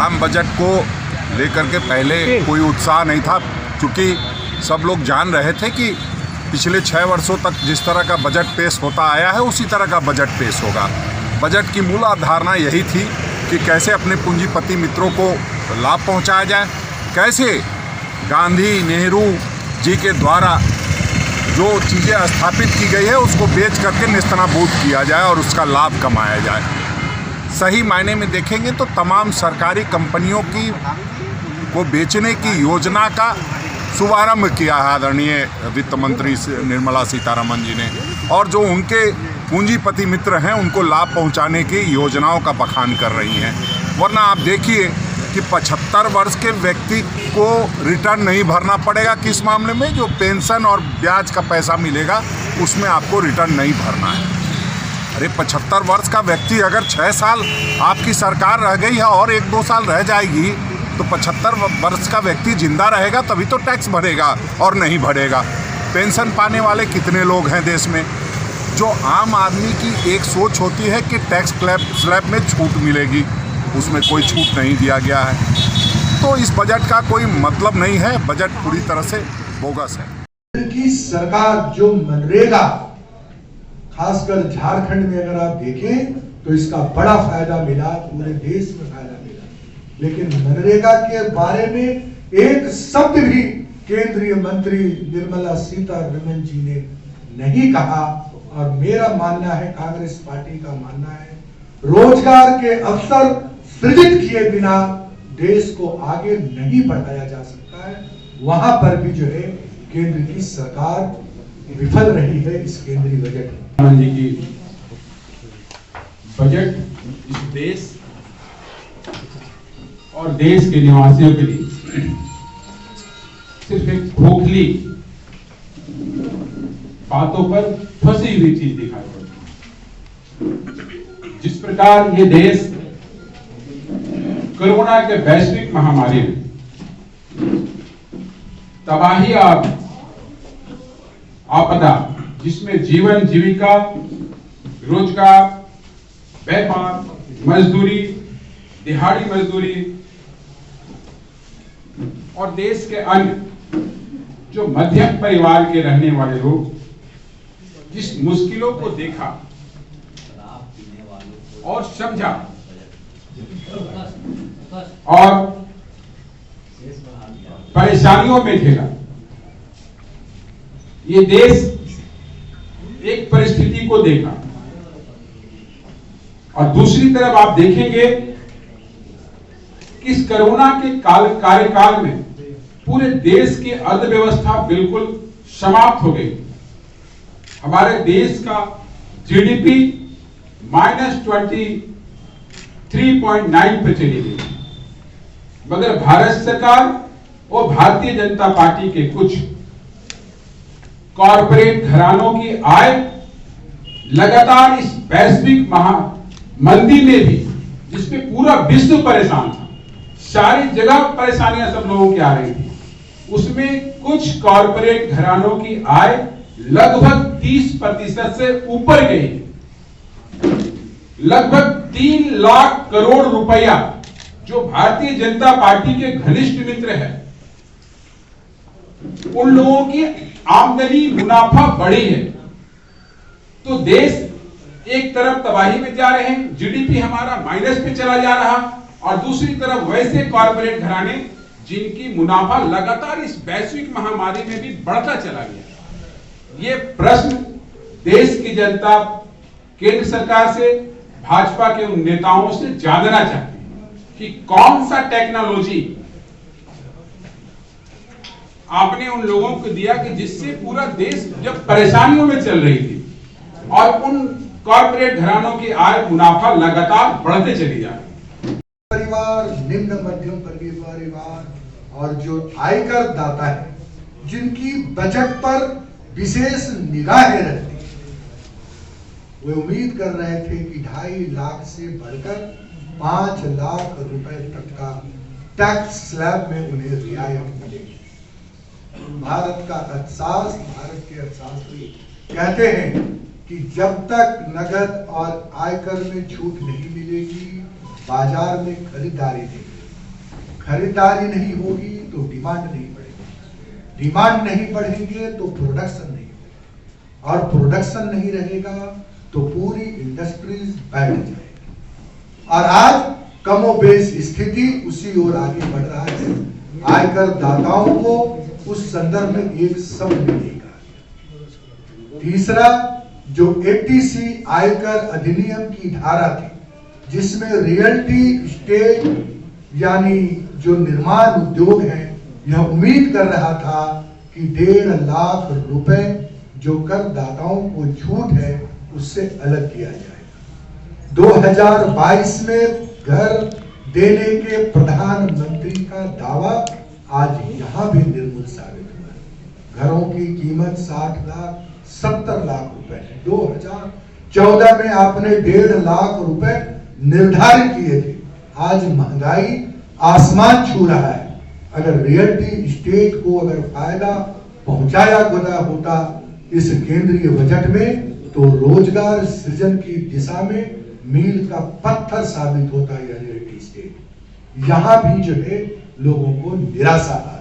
आम बजट को लेकर के पहले कोई उत्साह नहीं था, क्योंकि सब लोग जान रहे थे कि पिछले 6 वर्षों तक जिस तरह का बजट पेश होता आया है उसी तरह का बजट पेश होगा। बजट की मूल अवधारणा यही थी कि कैसे अपने पूंजीपति मित्रों को लाभ पहुंचाया जाए, कैसे गांधी नेहरू जी के द्वारा जो चीज़ें स्थापित की गई है उसको बेच करके नेस्तनाबूद किया जाए और उसका लाभ कमाया जाए। सही मायने में देखेंगे तो तमाम सरकारी कंपनियों को बेचने की योजना का शुभारंभ किया है आदरणीय वित्त मंत्री निर्मला सीतारमण जी ने, और जो उनके पूंजीपति मित्र हैं उनको लाभ पहुंचाने की योजनाओं का बखान कर रही हैं। वरना आप देखिए कि 75 वर्ष के व्यक्ति को रिटर्न नहीं भरना पड़ेगा। किस मामले में? जो पेंशन और ब्याज का पैसा मिलेगा उसमें आपको रिटर्न नहीं भरना है। अरे 75 वर्ष का व्यक्ति अगर 6 साल आपकी सरकार रह गई है और 1-2 साल रह जाएगी तो 75 वर्ष का व्यक्ति जिंदा रहेगा तभी तो टैक्स भरेगा, और नहीं भरेगा। पेंशन पाने वाले कितने लोग हैं देश में? जो आम आदमी की एक सोच होती है कि टैक्स स्लैब में छूट मिलेगी, उसमें कोई छूट नहीं दिया गया है। तो इस बजट का कोई मतलब नहीं है, बजट पूरी तरह से बोगस है। की सरकार जो मनरेगा, खासकर झारखंड में अगर आप देखें तो इसका बड़ा फायदा मिला, पूरे देश में फायदा मिला, लेकिन मनरेगा के बारे में एक शब्द भी केंद्रीय मंत्री निर्मला सीतारमण जी ने नहीं कहा। और मेरा मानना है, कांग्रेस पार्टी का मानना है, रोजगार के अवसर सृजित किए बिना देश को आगे नहीं बढ़ाया जा सकता है। वहां पर भी जो है केंद्र की सरकार विफल रही है इस केंद्रीय बजट में। जी की बजट इस देश और देश के निवासियों के लिए सिर्फ एक खोखली बातों पर फंसी हुई चीज दिखाई पड़ती है। जिस प्रकार ये देश कोरोना के वैश्विक महामारी में तबाही और आपदा, जिसमें जीवन जीविका, रोजगार, व्यापार, मजदूरी, दिहाड़ी मजदूरी और देश के अन्य जो मध्यम परिवार के रहने वाले लोग जिस मुश्किलों को देखा और समझा और परेशानियों में झेला, ये देश एक परिस्थिति को देखा। और दूसरी तरफ आप देखेंगे कि इस कोरोना के कार्यकाल में पूरे देश की अर्थव्यवस्था बिल्कुल समाप्त हो गई। हमारे देश का जीडीपी -23.9 पे चली गई, मगर भारत सरकार और भारतीय जनता पार्टी के कुछ कॉरपोरेट घरानों की आय लगातार इस वैश्विक मंदी में भी, जिसमें पूरा विश्व परेशान था, सारी जगह परेशानियां सब लोगों की आ रही थी, उसमें कुछ कॉरपोरेट घरानों की आय लगभग 30% से ऊपर गई। लगभग 3 लाख करोड़ रुपया जो भारतीय जनता पार्टी के घनिष्ठ मित्र है, उन लोगों की आमदनी मुनाफा बढ़ी है। तो देश एक तरफ तबाही में जा रहे हैं, जीडीपी हमारा माइनस पे चला जा रहा, और दूसरी तरफ वैसे कॉर्पोरेट घराने जिनकी मुनाफा लगातार इस वैश्विक महामारी में भी बढ़ता चला गया। ये प्रश्न देश की जनता केंद्र सरकार से, भाजपा के उन नेताओं से जानना चाहती है कि कौन सा टेक्नोलॉजी आपने उन लोगों को दिया कि जिससे पूरा देश जब परेशानियों में चल रही थी और उन कॉर्पोरेट घरानों की आय मुनाफा लगातार बढ़ते चली जा रही। परिवार, निम्न मध्यम वर्गीय परिवार और जो आयकर दाता है, जिनकी बजट पर विशेष निगाहें रहती है, वे उम्मीद कर रहे थे कि 2.5 लाख से बढ़कर 5 लाख रुपए तक का टैक्स स्लैब में उन्हें रियायत मिलेगी। भारत का अर्थशास्त्र, भारत के अर्थशास्त्री कहते हैं कि जब तक नगद और आयकर में छूट नहीं मिलेगी, बाजार में खरीदारी नहीं, खरीदारी नहीं होगी तो डिमांड नहीं बढ़ेगी, डिमांड नहीं बढ़ेंगे तो प्रोडक्शन नहीं होगा, और प्रोडक्शन नहीं रहेगा तो पूरी इंडस्ट्रीज बैठ जाएगी। और आज कमोबेश स्थिति उसी ओर आगे बढ़ रहा है। आयकर दाताओं को उस संदर्भ में एक शब्द मिलेगा। तीसरा, जो एटीसी आयकर अधिनियम की धारा थी, जिसमें रियल्टी स्टेट यानी जो निर्माण उद्योग है, यह उम्मीद कर रहा था कि 1.5 लाख रुपए जो करदाताओं को छूट है उससे अलग किया जाएगा। 2022 में घर देने के प्रधानमंत्री का दावा आज यहां भी निर्मूल साबित हुआ है। घरों की कीमत 60 लाख 70 लाख रुपए है। 2014 में आपने 1.5 लाख रुपए निर्धारित किए थे। आज महंगाई आसमान छू रहा है। अगर रियल्टी स्टेट को अगर फायदा पहुंचाया होता इस केंद्रीय बजट में, तो रोजगार सृजन की दिशा में मील का पत्थर साबित होता है रियल्टी स्टेट। यहां भी जो है लोगों को निराशा आ